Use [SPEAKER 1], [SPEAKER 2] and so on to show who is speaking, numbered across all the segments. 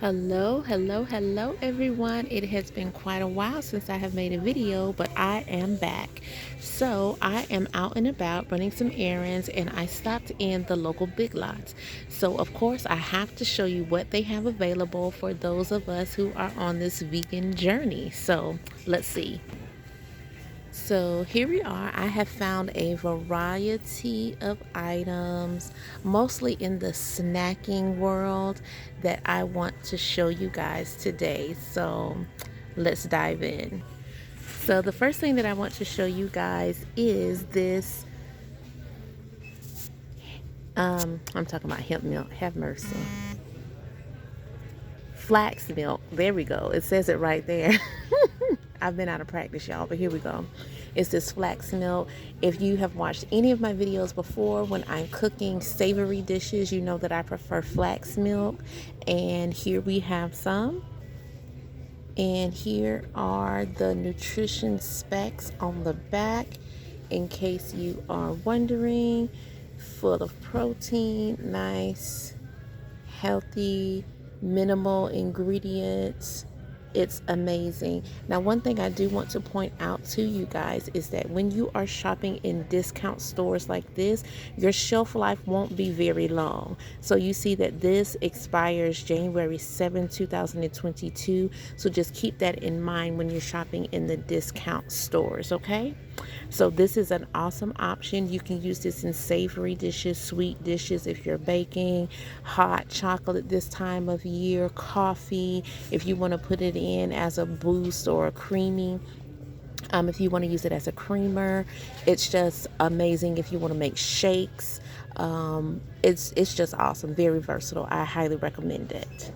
[SPEAKER 1] Hello everyone. It has been quite a while since I have made a video, but I am back. So I am out and about running some errands and I stopped in the local Big Lots. So of course I have to show you what they have available for those of us who are on this vegan journey. So let's see. So here we are. I have found a variety of items, mostly in the snacking world, that I want to show you guys today. So let's dive in. So the first thing that I want to show you guys is this, I'm talking about hemp milk, have mercy. Flax milk, there we go. It says it right there. I've been out of practice, y'all, but here we go. It's this flax milk. If you have watched any of my videos before, when I'm cooking savory dishes, you know that I prefer flax milk. And here we have some. And here are the nutrition specs on the back, in case you are wondering. Full of protein, nice, healthy, minimal ingredients. It's amazing. Now, one thing I do want to point out to you guys is that when you are shopping in discount stores like this, your shelf life won't be very long. So you see that this expires January 7, 2022. So just keep that in mind when you're shopping in the discount stores, okay? So this is an awesome option. You can use this in savory dishes, sweet dishes if you're baking, hot chocolate this time of year, coffee, if you want to put it in as a boost or a creamy. If you want to use it as a creamer, it's just amazing. If you want to make shakes, it's just awesome. Very versatile. I highly recommend it.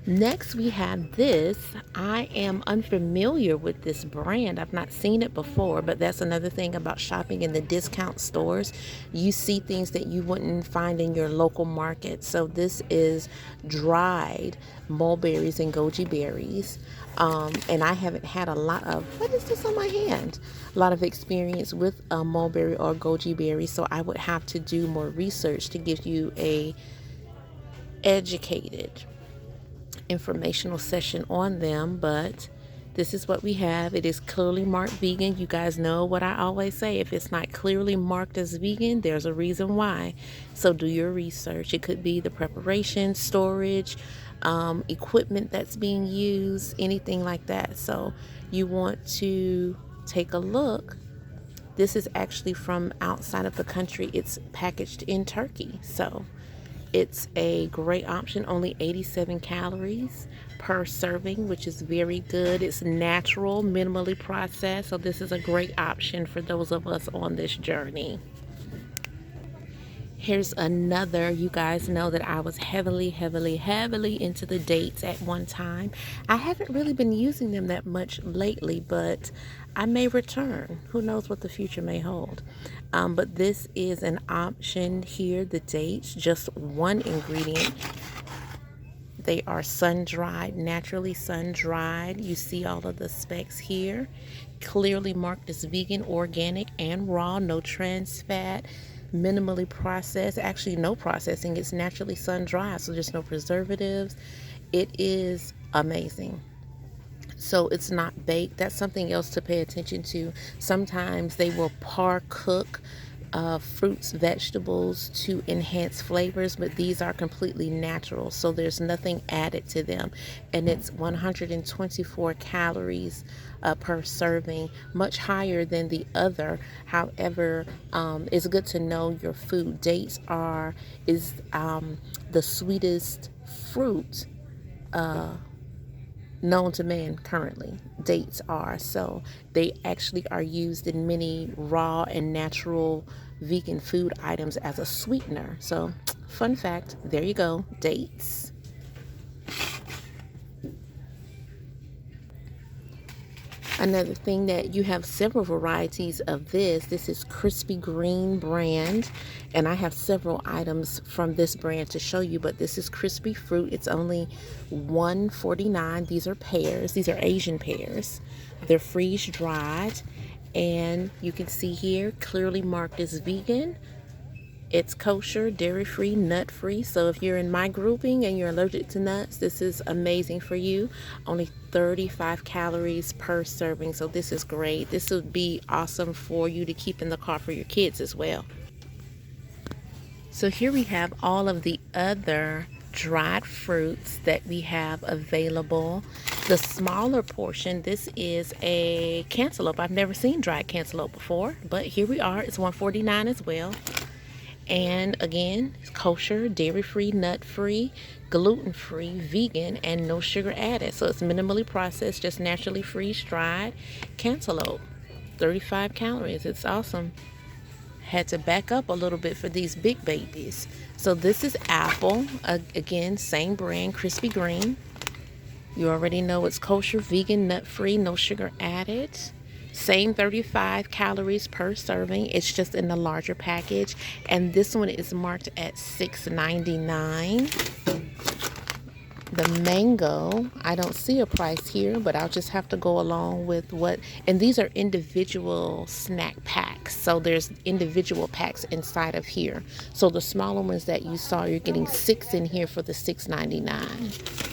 [SPEAKER 1] Next, we have this. I am unfamiliar with this brand. I've not seen it before, but that's another thing about shopping in the discount stores. You see things that you wouldn't find in your local market. So this is dried mulberries and goji berries. And I haven't had a lot of, what is this on my hand? A lot of experience with mulberry or goji berry. So I would have to do more research to give you a educated informational session on them, but this is what we have. It is clearly marked vegan. You guys know what I always say: if it's not clearly marked as vegan, there's a reason why. So do your research. It could be the preparation, storage, equipment that's being used, anything like that. So you want to take a look. This is actually from outside of the country. It's packaged in Turkey. So it's a great option, only 87 calories per serving, which is very good. It's natural, minimally processed, so this is a great option for those of us on this journey. Here's another. You guys know that I was heavily into the dates at one time. I haven't really been using them that much lately, but I may return. Who knows what the future may hold. But this is an option here. The dates, just one ingredient. They are sun-dried, naturally sun-dried. You see all of the specs here. Clearly marked as vegan, organic, and raw. No trans fat. Minimally processed. Actually, no processing. It's naturally sun-dried, so there's no preservatives. It is amazing. So it's not baked. That's something else to pay attention to. Sometimes they will par cook fruits, vegetables to enhance flavors, but these are completely natural, so there's nothing added to them, and it's 124 calories per serving, much higher than the other. However, it's good to know your food. Dates is the sweetest fruit known to man currently. Dates are. So they actually are used in many raw and natural vegan food items as a sweetener. So fun fact, there you go, dates. Another thing, that you have several varieties of this. This is Crispy Green brand, and I have several items from this brand to show you, but this is crispy fruit. It's only $1.49. These are pears. These are Asian pears. They're freeze dried, and you can see here clearly marked as vegan. It's kosher, dairy-free, nut-free. So if you're in my grouping and you're allergic to nuts, this is amazing for you. Only 35 calories per serving. So this is great. This would be awesome for you to keep in the car for your kids as well. So here we have all of the other dried fruits that we have available. The smaller portion, this is a cantaloupe. I've never seen dried cantaloupe before, but here we are. It's $1.49 as well. And again, it's kosher, dairy-free, nut-free, gluten-free, vegan, and no sugar added. So it's minimally processed, just naturally freeze-dried cantaloupe. 35 calories. It's awesome. Had to back up a little bit for these big babies. So this is apple. Again, same brand, Crispy Green. You already know it's kosher, vegan, nut-free, no sugar added. Same 35 calories per serving. It's just in the larger package. And this one is marked at $6.99. The mango, I don't see a price here, but I'll just have to go along with what, and these are individual snack packs. So there's individual packs inside of here. So the smaller ones that you saw, you're getting 6 in here for the $6.99.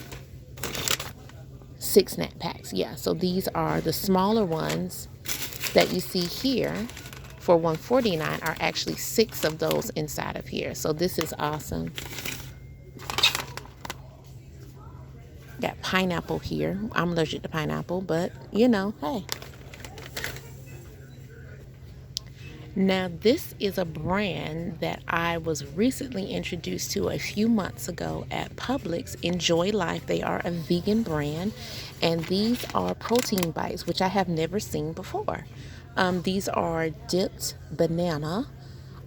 [SPEAKER 1] 6 snack packs, yeah. So these are the smaller ones that you see here for $1.49 are actually 6 of those inside of here. So this is awesome. Got pineapple here. I'm allergic to pineapple, but you know, hey. Now this is a brand that I was recently introduced to a few months ago at Publix. Enjoy Life. They are a vegan brand, and these are protein bites, which I have never seen before. These are dipped banana,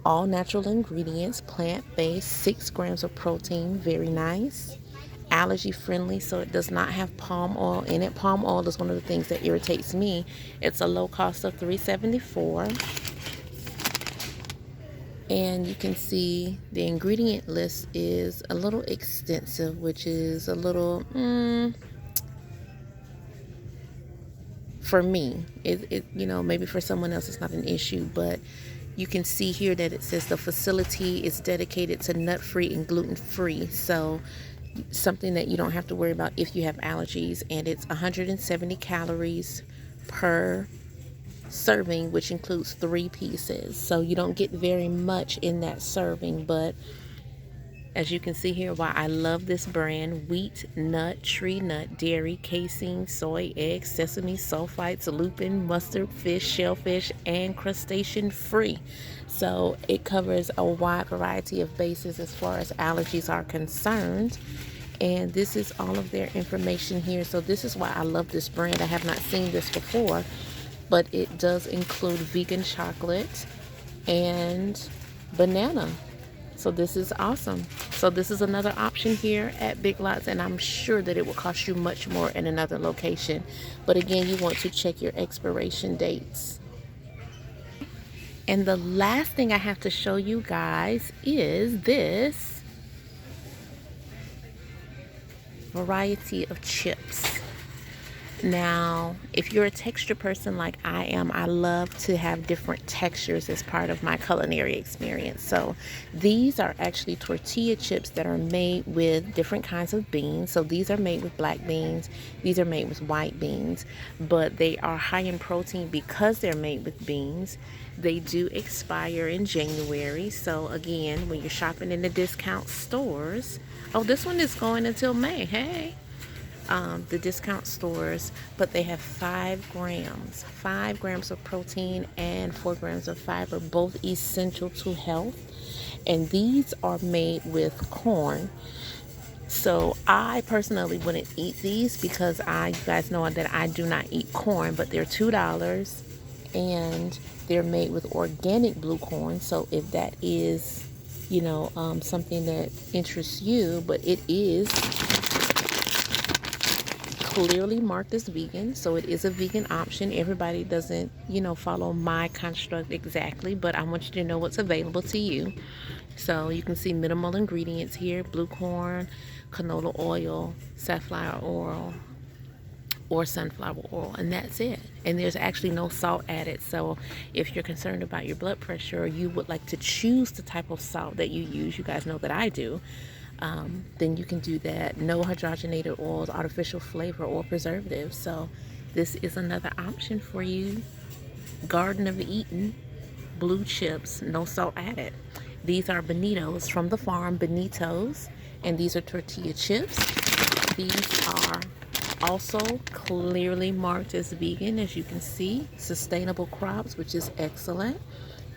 [SPEAKER 1] all natural ingredients, plant-based, 6 grams of protein, very nice. Allergy friendly, so it does not have palm oil in it. Palm oil is one of the things that irritates me. It's a low cost of $3.74. And you can see the ingredient list is a little extensive, which is a little for me. It you know, maybe for someone else it's not an issue, but you can see here that it says the facility is dedicated to nut-free and gluten-free. So something that you don't have to worry about if you have allergies. And it's 170 calories per serving, which includes 3 pieces. So you don't get very much in that serving, but as you can see here, why I love this brand: wheat, nut, tree nut, dairy, casein, soy, eggs, sesame, sulfites, lupin, mustard, fish, shellfish, and crustacean free. So it covers a wide variety of bases as far as allergies are concerned. And this is all of their information here. So this is why I love this brand. I have not seen this before, but it does include vegan chocolate and banana. So this is awesome. So this is another option here at Big Lots, and I'm sure that it will cost you much more in another location. But again, you want to check your expiration dates. And the last thing I have to show you guys is this variety of chips. Now, if you're a texture person like I am, I love to have different textures as part of my culinary experience. So these are actually tortilla chips that are made with different kinds of beans. So these are made with black beans. These are made with white beans, but they are high in protein because they're made with beans. They do expire in January. So again, when you're shopping in the discount stores, oh, this one is going until May. Hey. The discount stores, but they have 5 grams of protein and 4 grams of fiber, both essential to health. And these are made with corn. So I personally wouldn't eat these because you guys know that I do not eat corn, but they're $2 and they're made with organic blue corn. So if that is, you know, something that interests you, but it is clearly marked as vegan, so it is a vegan option. Everybody doesn't, you know, follow my construct exactly, but I want you to know what's available to you. So you can see minimal ingredients here: blue corn, canola oil, safflower oil, or sunflower oil, and that's it. And there's actually no salt added. So if you're concerned about your blood pressure, or you would like to choose the type of salt that you use, you guys know that I do, then you can do that. No hydrogenated oils, artificial flavor, or preservatives. So this is another option for you. Garden of Eden blue chips, no salt added. These are bonitos from the farm, bonitos, and these are tortilla chips. These are also clearly marked as vegan, as you can see. Sustainable crops, which is excellent.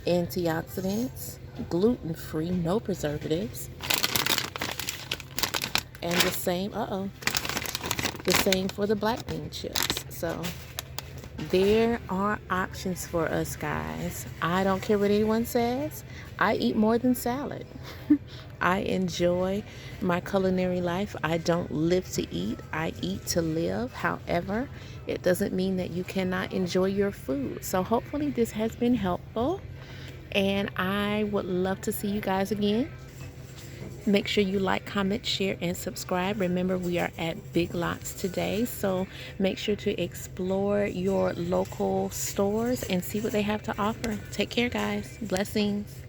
[SPEAKER 1] Antioxidants, gluten-free, no preservatives. And the same, the same for the black bean chips. So there are options for us, guys. I don't care what anyone says. I eat more than salad. I enjoy my culinary life. I don't live to eat. I eat to live. However, it doesn't mean that you cannot enjoy your food. So hopefully this has been helpful. And I would love to see you guys again. Make sure you like, comment, share, and subscribe. Remember, we are at Big Lots today, so make sure to explore your local stores and see what they have to offer. Take care, guys. Blessings.